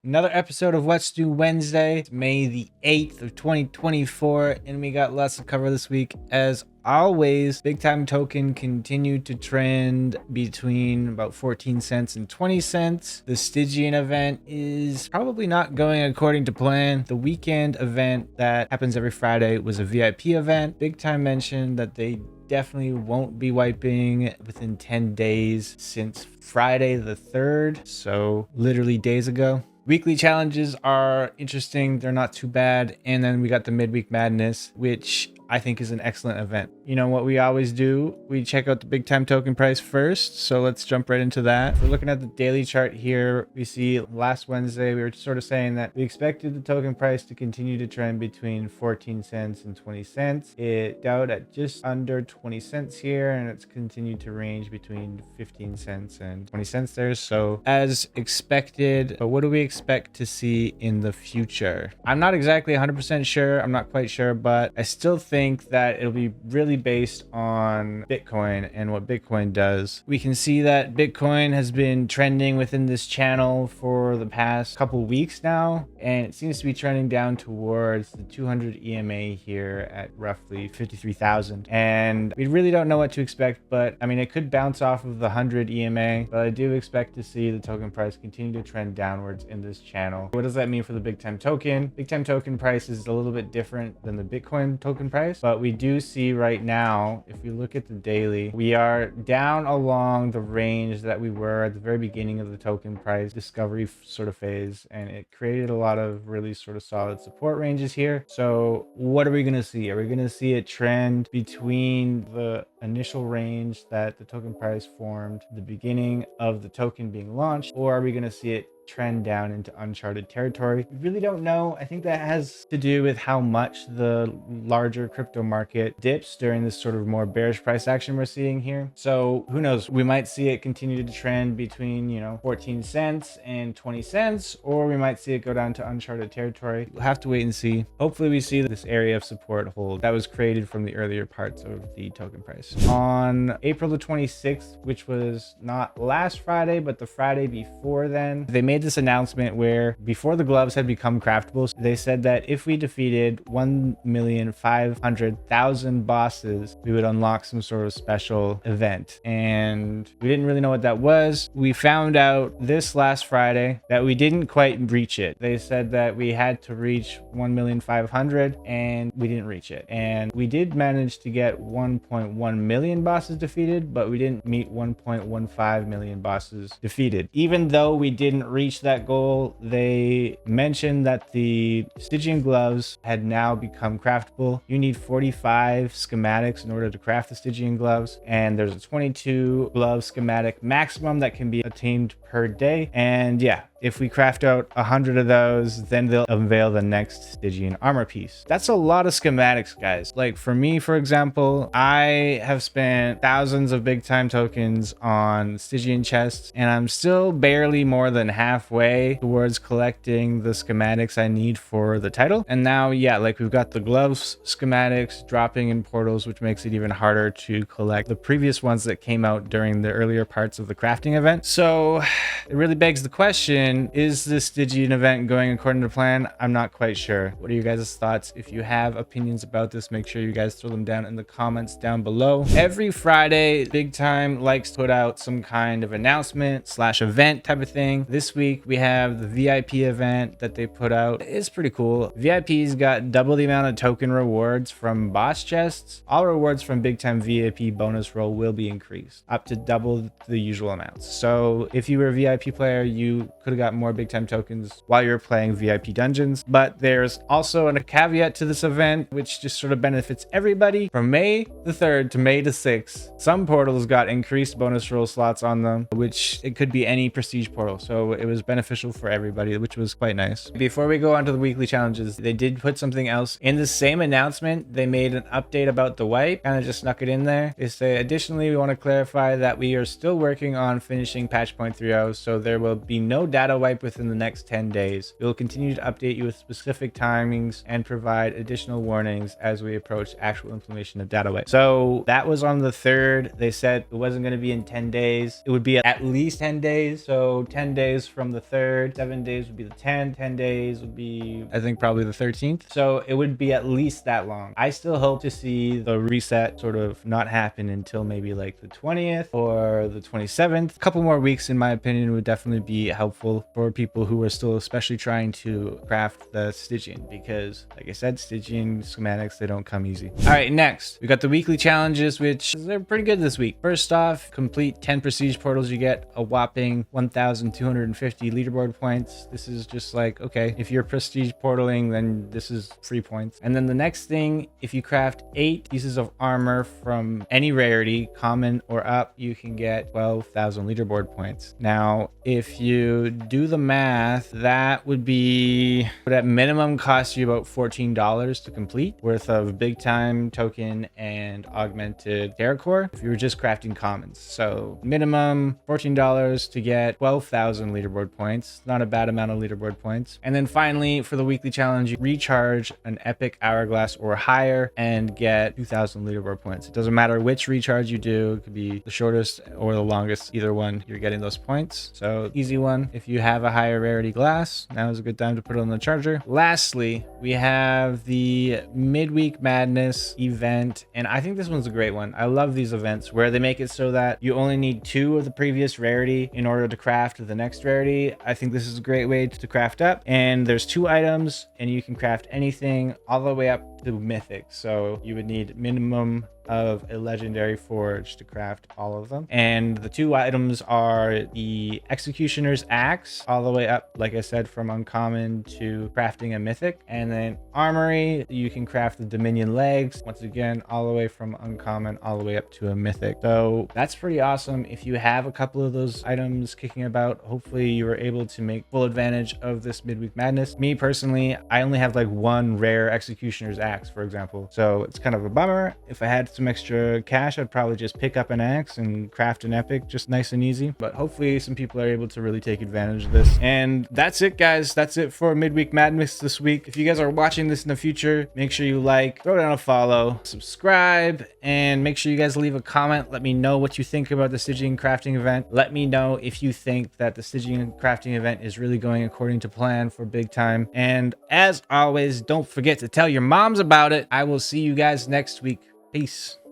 Another episode of Let's Do Wednesday. It's May the 8th of 2024, and we got lots to cover this week. As always, Bigtime token continued to trend between about 14 cents and 20 cents. The Stygian event is probably not going according to plan. The weekend event that happens every Friday was a VIP event. Bigtime mentioned that they definitely won't be wiping within 10 days since Friday the 3rd, so literally days ago. Weekly challenges are interesting. They're not too bad. And then we got the midweek madness, which I think is an excellent event. You know what we always do? We check out the Bigtime token price first. So let's jump right into that. If we're looking at the daily chart here, we see last Wednesday, we were sort of saying that we expected the token price to continue to trend between 14 cents and 20 cents. It out at just under 20 cents here, and it's continued to range between 15 cents and 20 cents there. So as expected, but what do we expect to see in the future? I'm not exactly 100% sure. I'm not quite sure, but I still think that it'll be really based on Bitcoin and what Bitcoin does. We can see that Bitcoin has been trending within this channel for the past couple weeks now, and it seems to be trending down towards the 200 EMA here at roughly 53,000. And we really don't know what to expect, but I mean, it could bounce off of the 100 EMA, but I do expect to see the token price continue to trend downwards in this channel. What does that mean for the Bigtime token? Bigtime token price is a little bit different than the Bitcoin token price, but we do see right now, if we look at the daily, we are down along the range that we were at the very beginning of the token price discovery sort of phase, and it created a lot of really sort of solid support ranges here. So what are we going to see? Are we going to see a trend between the initial range that the token price formed at the beginning of the token being launched, or are we going to see it trend down into uncharted territory? We really don't know. I think that has to do with how much the larger crypto market dips during this sort of more bearish price action we're seeing here. So who knows? We might see it continue to trend between, 14 cents and 20 cents, or we might see it go down to uncharted territory. We'll have to wait and see. Hopefully we see this area of support hold that was created from the earlier parts of the token price. On April the 26th, which was not last Friday, but the Friday before then, they made this announcement where before the gloves had become craftable, they said that if we defeated 1,500,000 bosses, we would unlock some sort of special event. And we didn't really know what that was. We found out this last Friday that we didn't quite reach it. They said that we had to reach 1,500,000 and we didn't reach it. And we did manage to get 1.1 million bosses defeated, but we didn't meet 1.15 million bosses defeated. Even though we didn't reach that goal, they mentioned that the Stygian gloves had now become craftable. You need 45 schematics in order to craft the Stygian gloves, and there's a 22 glove schematic maximum that can be attained per day. And yeah, if we craft out 100 of those, then they'll unveil the next Stygian armor piece. That's a lot of schematics, guys. Like for me, for example, I have spent thousands of Bigtime tokens on Stygian chests, and I'm still barely more than halfway towards collecting the schematics I need for the title. And now, yeah, like we've got the gloves schematics dropping in portals, which makes it even harder to collect the previous ones that came out during the earlier parts of the crafting event. So it really begs the question, is this Stygian event going according to plan? I'm not quite sure. What are you guys' thoughts? If you have opinions about this, make sure you guys throw them down in the comments down below. Every Friday, Bigtime likes to put out some kind of announcement / event type of thing. This week, we have the VIP event that they put out. It's pretty cool. VIP's got double the amount of token rewards from boss chests. All rewards from Bigtime VIP bonus roll will be increased up to double the usual amounts. So if you were a VIP player, you could have got more Bigtime tokens while you're playing VIP dungeons. But there's also a caveat to this event, which just sort of benefits everybody. From May the 3rd to May the 6th, some portals got increased bonus roll slots on them, which it could be any prestige portal. So it was beneficial for everybody, which was quite nice. Before we go on to the weekly challenges, they did put something else in the same announcement. They made an update about the wipe, kind of just snuck it in there. They say, additionally, we want to clarify that we are still working on finishing patch point 3.0, so there will be no data data wipe within the next 10 days. We will continue to update you with specific timings and provide additional warnings as we approach actual implementation of data wipe. So that was on the 3rd. They said it wasn't going to be in 10 days. It would be at least 10 days. So 10 days from the 3rd, 7 days would be the 10th, 10 days would be, I think, probably the 13th. So it would be at least that long. I still hope to see the reset sort of not happen until maybe like the 20th or the 27th. A couple more weeks, in my opinion, would definitely be helpful for people who are still especially trying to craft the Stygian, because like I said, Stygian schematics, they don't come easy. All right, next we got the weekly challenges, which they're pretty good this week. First off, complete 10 prestige portals, you get a whopping 1,250 leaderboard points. This is just like, okay, if you're prestige portaling, then this is free points. And then the next thing, if you craft 8 pieces of armor from any rarity, common or up, you can get 12,000 leaderboard points. Now, if you do the math, that would at minimum cost you about $14 to complete, worth of Bigtime token and augmented Terracore if you were just crafting commons. So minimum $14 to get 12,000 leaderboard points. Not a bad amount of leaderboard points. And then finally, for the weekly challenge, you recharge an epic hourglass or higher and get 2,000 leaderboard points. It doesn't matter which recharge you do. It could be the shortest or the longest. Either one, you're getting those points. So easy one. If you have a higher rarity glass, now is a good time to put it on the charger. Lastly, we have the midweek madness event, and I think this one's a great one. I love these events where they make it so that you only need 2 of the previous rarity in order to craft the next rarity. I think this is a great way to craft up, and there's 2 items and you can craft anything all the way up to mythic. So you would need minimum of a legendary forge to craft all of them. And the 2 items are the executioner's axe, all the way up, like I said, from uncommon to crafting a mythic. And then armory, you can craft the dominion legs, once again, all the way from uncommon all the way up to a mythic. So that's pretty awesome. If you have a couple of those items kicking about, hopefully you were able to make full advantage of this midweek madness. Me personally, I only have like 1 rare executioner's axe, for example, so it's kind of a bummer. If I had some extra cash, I'd probably just pick up an axe and craft an epic, just nice and easy. But hopefully some people are able to really take advantage of this. And that's it, guys. That's it for midweek madness this week. If you guys are watching this in the future, make sure you like, throw down a follow, subscribe, and make sure you guys leave a comment. Let me know what you think about the Stygian crafting event. Let me know if you think that the Stygian crafting event is really going according to plan for Bigtime. And as always, don't forget to tell your moms about it. I will see you guys next week. Peace.